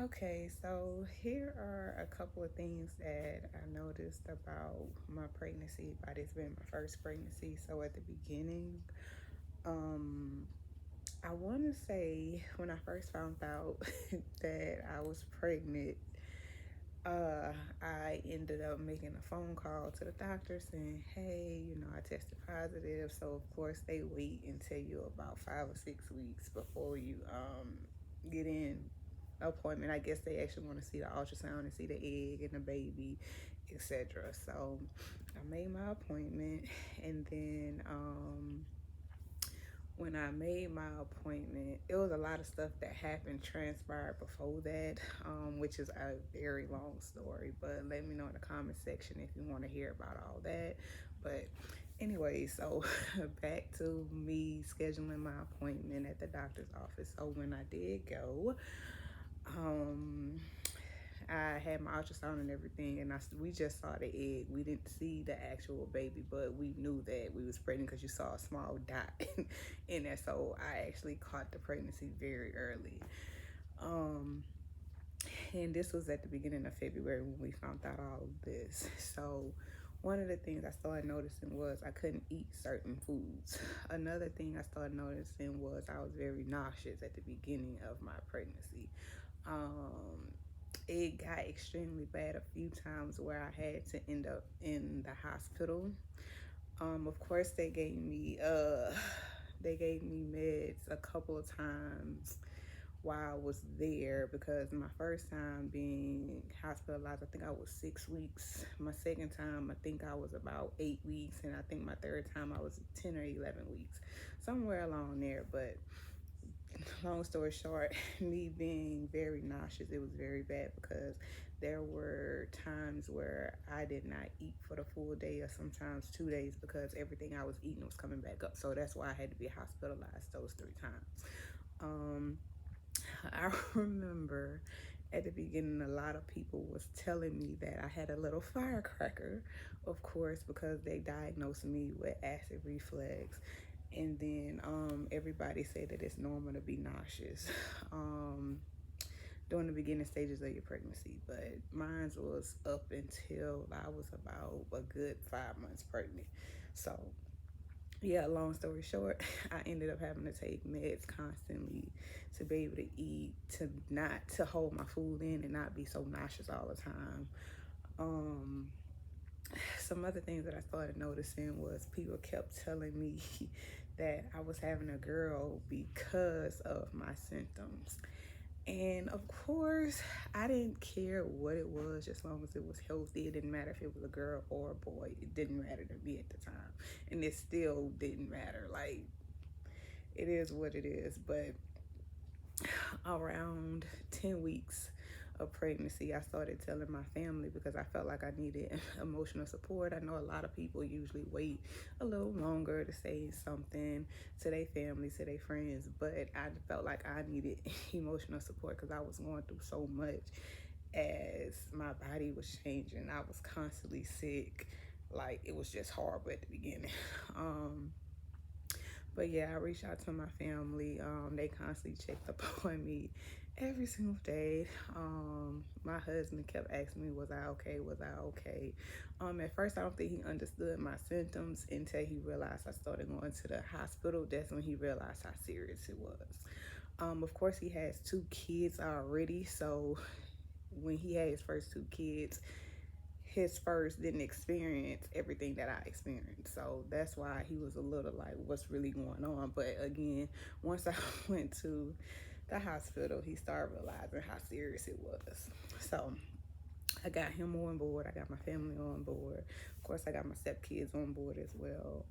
Okay, so here are a couple of things that I noticed about my pregnancy, by this being my first pregnancy. So at the beginning, um, I want to say when I first found out that I was pregnant, uh, I ended up making a phone call to the doctor saying, hey, I tested positive. So, of course, they wait and tell you about 5 or 6 weeks before you get in appointment. I guess they actually want to see the ultrasound and see the egg and the baby, etc. So, I made my appointment, and then when I made my appointment, it was a lot of stuff that happened, transpired before that, which is a very long story. But let me know in the comment section if you want to hear about all that. But anyway, so back to me scheduling my appointment at the doctor's office. So when I did go, um, I had my ultrasound and everything, and we just saw the egg. We didn't see the actual baby, but we knew that we was pregnant because you saw a small dot in there. So I actually caught the pregnancy very early. Um, and this was at the beginning of February when we found out all of this. So one of the things I started noticing was I couldn't eat certain foods. Another thing I started noticing was I was very nauseous at the beginning of my pregnancy. Um, it got extremely bad a few times where I had to end up in the hospital. Of course, they gave me meds a couple of times while I was there because my first time being hospitalized, I think I was 6 weeks. My second time, I think I was about 8 weeks, and I think my third time I was 10 or 11 weeks, somewhere along there. But long story short, me being very nauseous, it was very bad because there were times where I did not eat for the full day or sometimes 2 days because everything I was eating was coming back up. So that's why I had to be hospitalized those 3 times. Um, I remember at the beginning, a lot of people was telling me that I had a little firecracker, of course, because they diagnosed me with acid reflux. And then everybody said that it's normal to be nauseous during the beginning stages of your pregnancy. But mine was up until I was about a good 5 months pregnant. So yeah, long story short, I ended up having to take meds constantly to be able to eat, to hold my food in and not be so nauseous all the time. Um, some other things that I started noticing was people kept telling me that I was having a girl because of my symptoms. And of course, I didn't care what it was, just as long as it was healthy. It didn't matter if it was a girl or a boy. It didn't matter to me at the time. And it still didn't matter. Like, it is what it is. But around 10 weeks of pregnancy, I started telling my family because I felt like I needed emotional support. I know a lot of people usually wait a little longer to say something to their family, to their friends, but I felt like I needed emotional support because I was going through so much as my body was changing. I was constantly sick. Like, it was just horrible at the beginning. Um, but yeah, I reached out to my family. They constantly checked up on me every single day. My husband kept asking me, was I okay? Was I okay? At first, I don't think he understood my symptoms until he realized I started going to the hospital. That's when he realized how serious it was. Of course, he has 2 kids already. So when he had his first 2 kids, his first didn't experience everything that I experienced. So that's why he was a little like, what's really going on? But again, once I went to the hospital, he started realizing how serious it was. So I got him on board. I got my family on board. Of course, I got my stepkids on board as well.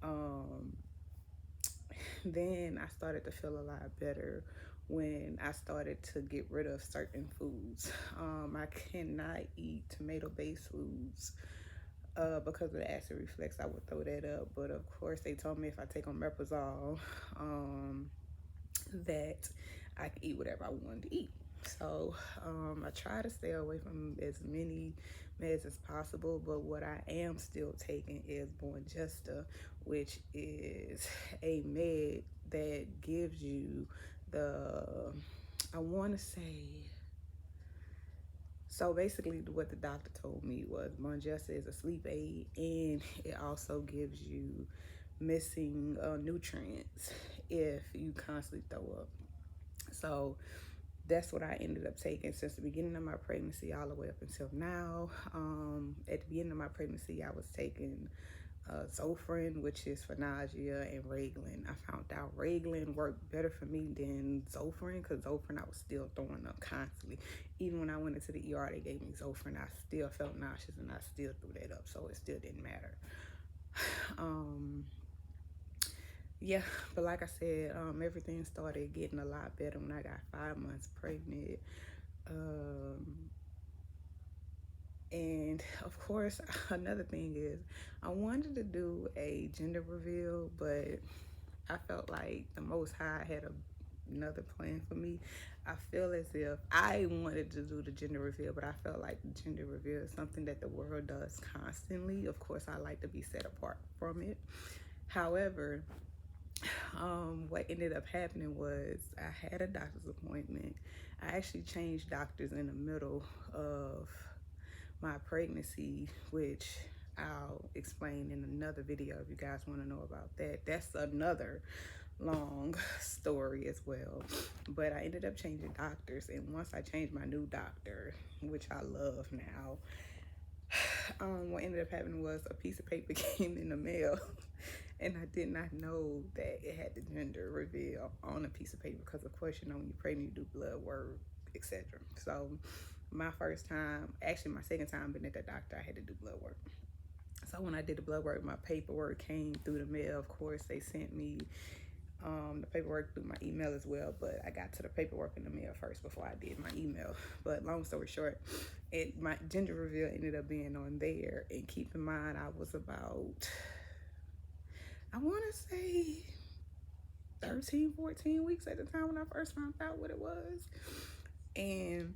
Um, then I started to feel a lot better when I started to get rid of certain foods. I cannot eat tomato-based foods because of the acid reflux. I would throw that up, but of course they told me if I take omeprazole, that I could eat whatever I wanted to eat. So I try to stay away from as many meds as possible, but what I am still taking is Bonjesta, which is a med that gives you the, I want to say, So basically, what the doctor told me was Monjessa is a sleep aid, and it also gives you missing nutrients if you constantly throw up. So that's what I ended up taking since the beginning of my pregnancy all the way up until now. At the beginning of my pregnancy, I was taking Zofran, which is for nausea, and Reglan. I found out Reglan worked better for me than Zofran, because Zofran I was still throwing up constantly. Even when I went into the ER, they gave me Zofran. I still felt nauseous and I still threw that up, so it still didn't matter. Yeah, but like I said, everything started getting a lot better when I got 5 months pregnant. Um, and of course, another thing is I wanted to do a gender reveal, but I felt like the Most High had another plan for me. I feel as if I wanted to do the gender reveal, but I felt like the gender reveal is something that the world does constantly. Of course, I like to be set apart from it. However, what ended up happening was I had a doctor's appointment. I actually changed doctors in the middle of my pregnancy, which I'll explain in another video if you guys want to know about that. That's another long story as well. But I ended up changing doctors, and once I changed my new doctor, which I love now, what ended up happening was a piece of paper came in the mail and I did not know that it had the gender reveal on a piece of paper, because of course, you know, when you're pregnant, you do blood work, etc. So my first time, actually my second time being at the doctor, I had to do blood work. So when I did the blood work, my paperwork came through the mail. Of course, they sent me the paperwork through my email as well, but I got to the paperwork in the mail first before I did my email. But long story short, my gender reveal ended up being on there. And keep in mind, I was about, I want to say 13, 14 weeks at the time when I first found out what it was. And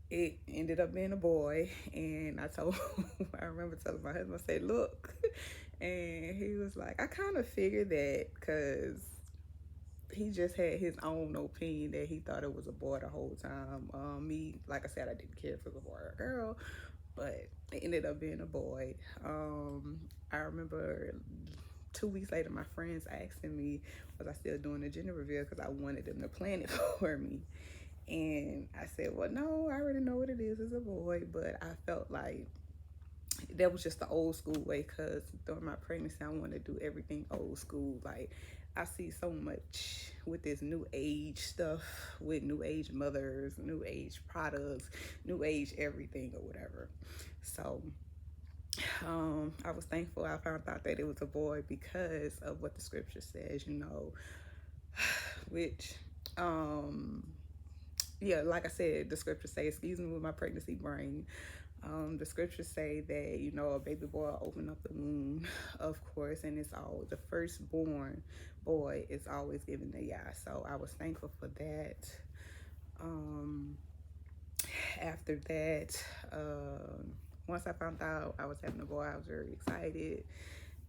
it ended up being a boy. And I remember telling my husband, I said, look. And he was like, I kind of figured that, because he just had his own opinion that he thought it was a boy the whole time. Me, like I said, I didn't care if it was a boy or a girl, but it ended up being a boy. I remember 2 weeks later, my friends asking me, was I still doing the gender reveal, because I wanted them to plan it for me. And I said, well, no, I already know what it is. It's a boy. But I felt like that was just the old school way, because during my pregnancy, I wanted to do everything old school. Like, I see so much with this new age stuff, with new age mothers, new age products, new age everything or whatever. So I was thankful I found out that it was a boy, because of what the scripture says, you know, which, yeah, like I said, the scriptures say, excuse me with my pregnancy brain. The scriptures say that, you know, a baby boy opened up the womb, of course, and it's all the firstborn boy is always given the Yah. So I was thankful for that. After that, once I found out I was having a boy, I was very excited.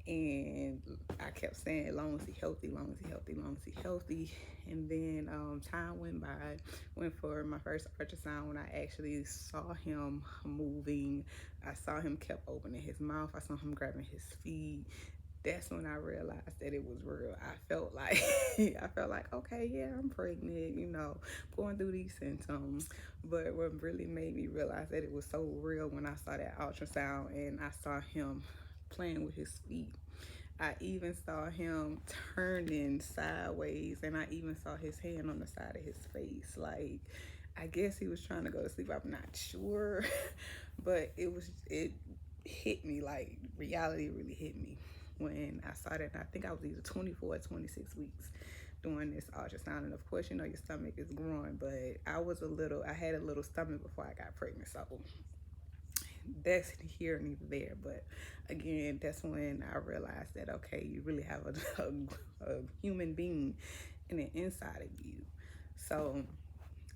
And I kept saying, long as he healthy, long as he healthy, long as he healthy. And then time went by, went for my first ultrasound. When I actually saw him moving, I saw him kept opening his mouth, I saw him grabbing his feet. That's when I realized that it was real. I felt like I felt like, okay, yeah, I'm pregnant, you know, going through these symptoms. But what really made me realize that it was so real, when I saw that ultrasound and I saw him playing with his feet. I even saw him turning sideways, and I even saw his hand on the side of his face. Like, I guess he was trying to go to sleep. I'm not sure, but it hit me, like reality really hit me when I saw that. And I think I was either 24 or 26 weeks doing this ultrasound. And of course, you know, your stomach is growing, but I had a little stomach before I got pregnant. So that's here and neither there. But again, that's when I realized that, okay, you really have a human being in the inside of you. So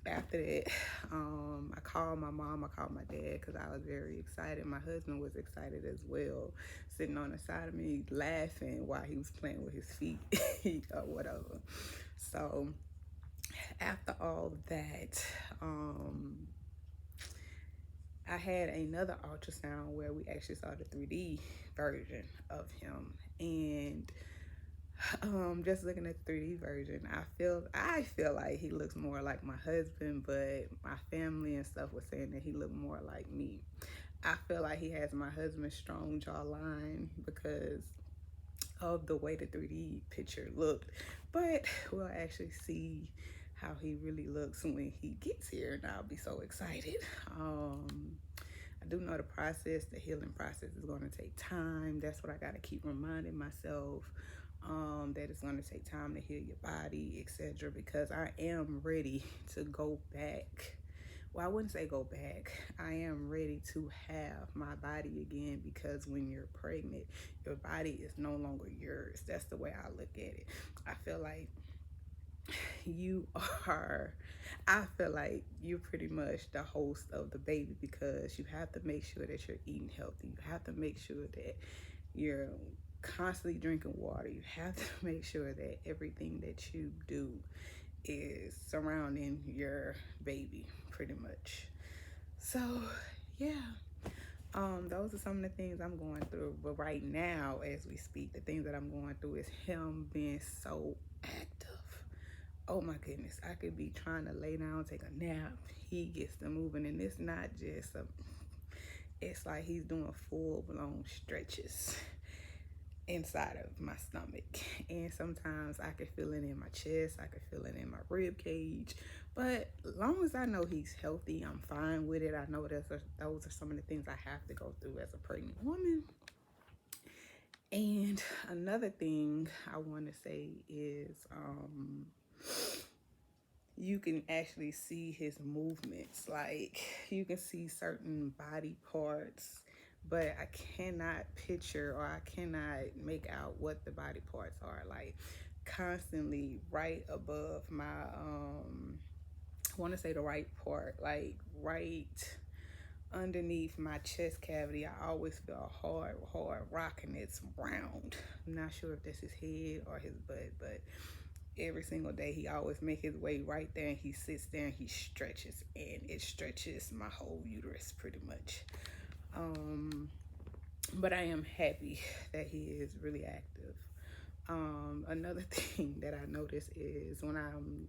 after that, I called my mom, I called my dad, because I was very excited. My husband was excited as well, sitting on the side of me laughing while he was playing with his feet or whatever. So after all that, I had another ultrasound where we actually saw the 3D version of him, and just looking at the 3D version, I feel like he looks more like my husband, but my family and stuff was saying that he looked more like me. I feel like he has my husband's strong jawline because of the way the 3D picture looked, but we'll actually see how he really looks when he gets here, and I'll be so excited. I do know the healing process is going to take time. That's what I got to keep reminding myself, that it's going to take time to heal your body, etc. Because I am ready to go back. Well, I wouldn't say go back. I am ready to have my body again, because when you're pregnant, your body is no longer yours. That's the way I look at it. I feel like you are I feel like you're pretty much the host of the baby, because you have to make sure that you're eating healthy. You have to make sure that you're constantly drinking water. You have to make sure that everything that you do is surrounding your baby, pretty much. So, yeah. Those are some of the things I'm going through. But right now, as we speak, the things that I'm going through is him being so active. Oh my goodness, I could be trying to lay down, take a nap. He gets to moving, and it's not just it's like he's doing full blown stretches inside of my stomach. And sometimes I can feel it in my chest, I can feel it in my rib cage. But as long as I know he's healthy, I'm fine with it. I know those are some of the things I have to go through as a pregnant woman. And another thing I want to say is, you can actually see his movements. Like, you can see certain body parts, but I cannot picture, or I cannot make out what the body parts are. Like, constantly right above my I want to say the right part, like right underneath my chest cavity, I always feel a hard rock, and it's round. I'm not sure if this is his head or his butt, but every single day he always make his way right there, and he sits there and he stretches, and it stretches my whole uterus pretty much. But I am happy that he is really active. Another thing that I notice is when I'm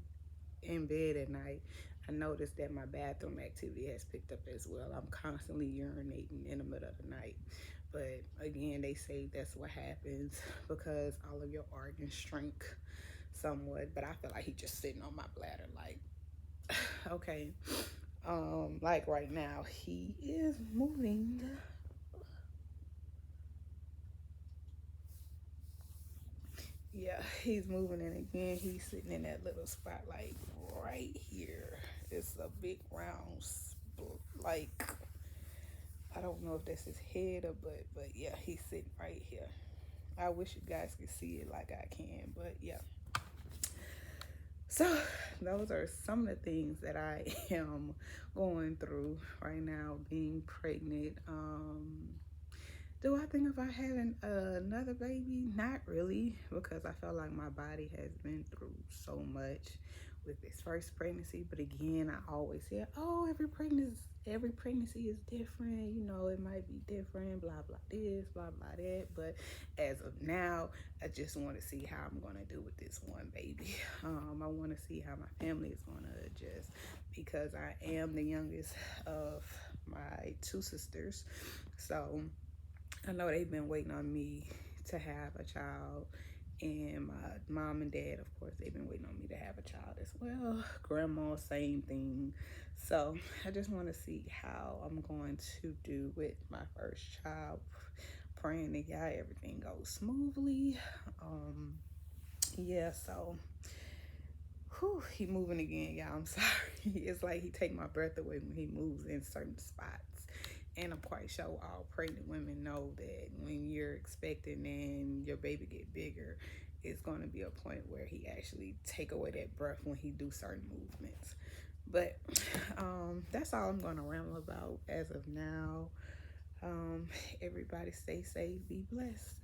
in bed at night, I notice that my bathroom activity has picked up as well. I'm constantly urinating in the middle of the night. But again, they say that's what happens because all of your organs shrink somewhat. But I feel like he's just sitting on my bladder, like, okay. Like right now, he is moving. Yeah, he's moving, and again, he's sitting in that little spot, like right here. It's a big round, like, I don't know if that's his head or butt, but yeah, he's sitting right here. I wish you guys could see it like I can, but yeah. So those are some of the things that I am going through right now, being pregnant. Do I think about having another baby? Not really, because I felt like my body has been through so much with this first pregnancy. But again, I always hear, oh, every pregnancy is different. You know, it might be different, blah, blah, this, blah, blah, that. But as of now, I just want to see how I'm going to do with this one baby. I want to see how my family is going to adjust, because I am the youngest of my two sisters. So I know they've been waiting on me to have a child, and my mom and dad, of course, they've been waiting on me to have a child as well. Grandma, same thing. So I just want to see how I'm going to do with my first child. Praying that, yeah, everything goes smoothly. Yeah, so he moving again, y'all. I'm sorry. It's like he take my breath away when he moves in certain spots. And I'm quite sure all pregnant women know that when you're expecting and your baby get bigger, it's going to be a point where he actually take away that breath when he do certain movements. But that's all I'm going to ramble about as of now. Everybody stay safe, be blessed.